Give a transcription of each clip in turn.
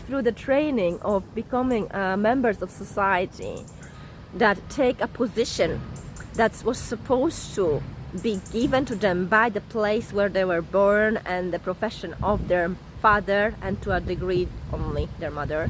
through the training of becoming members of society that take a position that was supposed to be given to them by the place where they were born and the profession of their father, and to a degree only their mother.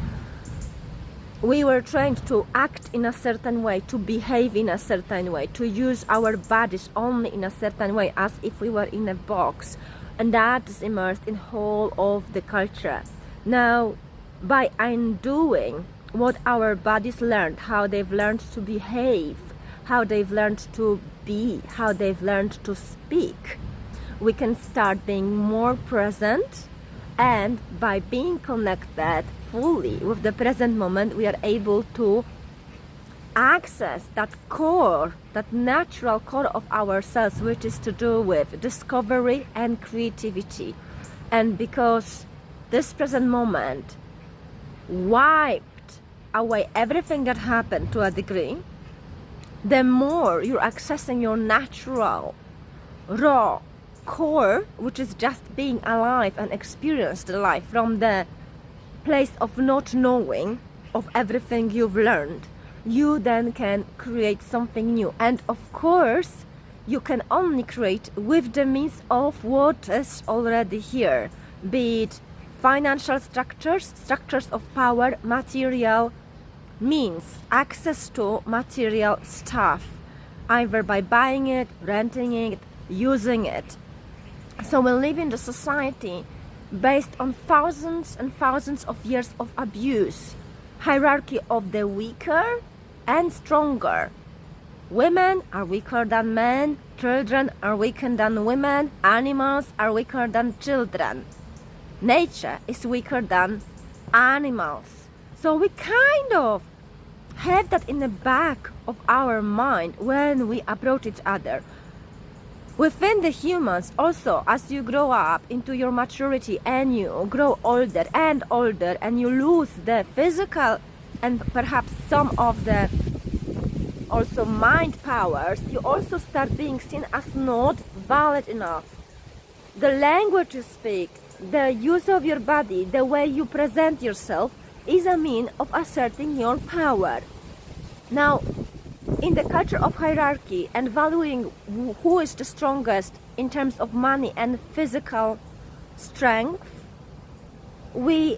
We were trained to act in a certain way, to behave in a certain way, to use our bodies only in a certain way, as if we were in a box, and that is immersed in whole of the culture. Now, by undoing what our bodies learned, how they've learned to behave, how they've learned to be, how they've learned to speak, we can start being more present, and by being connected fully with the present moment, we are able to access that core, that natural core of ourselves, which is to do with discovery and creativity. And because this present moment wiped away everything that happened to a degree, the more you're accessing your natural, raw core, which is just being alive and experience the life from the place of not knowing of everything you've learned, you then can create something new. And of course, you can only create with the means of what is already here, be it financial structures, structures of power, material means, access to material stuff, either by buying it, renting it, using it. So we live in the society based on thousands and thousands of years of abuse, hierarchy of the weaker and stronger. Women are weaker than men, children are weaker than women, animals are weaker than children. Nature is weaker than animals. So we kind of have that in the back of our mind when we approach each other. Within the humans also, as you grow up into your maturity and you grow older and older and you lose the physical and perhaps some of the also mind powers, you also start being seen as not valid enough. The language you speak, the use of your body, the way you present yourself is a means of asserting your power. Now, in the culture of hierarchy and valuing who is the strongest in terms of money and physical strength, we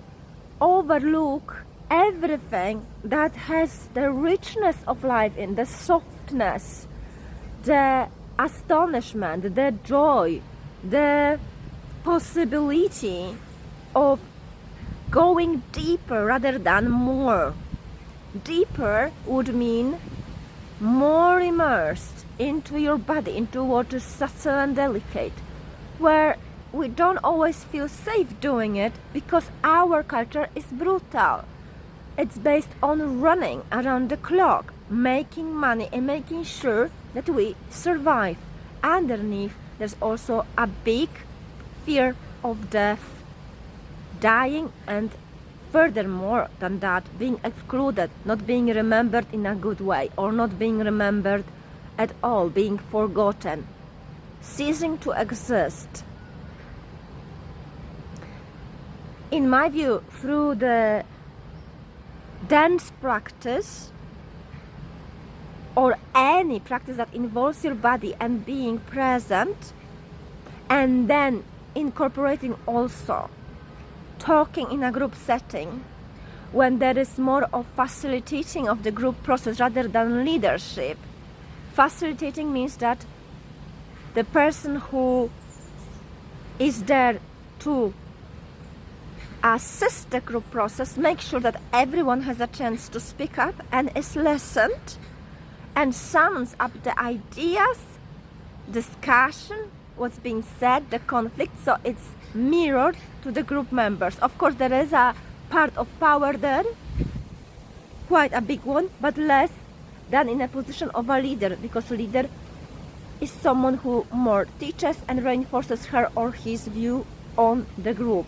overlook everything that has the richness of life in the softness, the astonishment, the joy, the possibility of going deeper rather than more. Deeper would mean more immersed into your body, into what is subtle and delicate, where we don't always feel safe doing it because our culture is brutal. It's based on running around the clock, making money and making sure that we survive. Underneath, there's also a big fear of death, dying, and furthermore than that, being excluded, not being remembered in a good way, or not being remembered at all, being forgotten, ceasing to exist. In my view, through the dance practice or any practice that involves your body and being present, and then incorporating also talking in a group setting, when there is more of facilitating of the group process rather than leadership. Facilitating means that the person who is there to assist the group process makes sure that everyone has a chance to speak up and is listened, and sums up the ideas, discussion, what's being said, the conflict, so it's mirrored to the group members. Of course, there is a part of power there, quite a big one, but less than in a position of a leader, because a leader is someone who more teaches and reinforces her or his view on the group.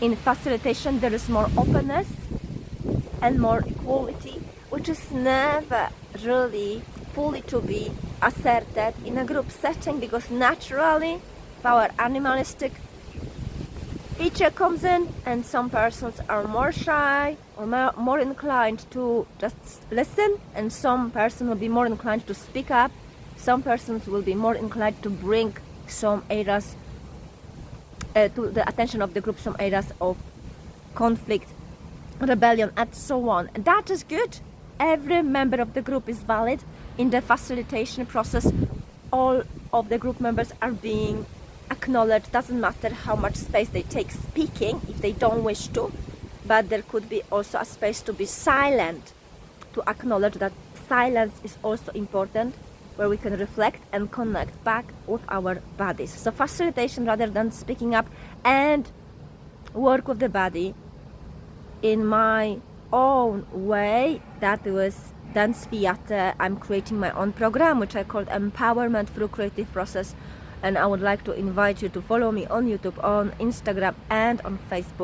In facilitation, there is more openness and more equality, which is never really fully to be asserted in a group setting, because naturally our animalistic feature comes in, and some persons are more shy or more inclined to just listen, and some person will be more inclined to speak up. Some persons will be more inclined to bring some areas to the attention of the group, some areas of conflict, rebellion, and so on. And that is good. Every member of the group is valid. In the facilitation process, all of the group members are being acknowledged. Doesn't matter how much space they take speaking if they don't wish to, but there could be also a space to be silent, to acknowledge that silence is also important, where we can reflect and connect back with our bodies. So facilitation, rather than speaking up and work with the body in my own way, that was dance theater. I'm creating my own program, which I called Empowerment Through Creative Process, and I would like to invite you to follow me on YouTube, on Instagram, and on Facebook.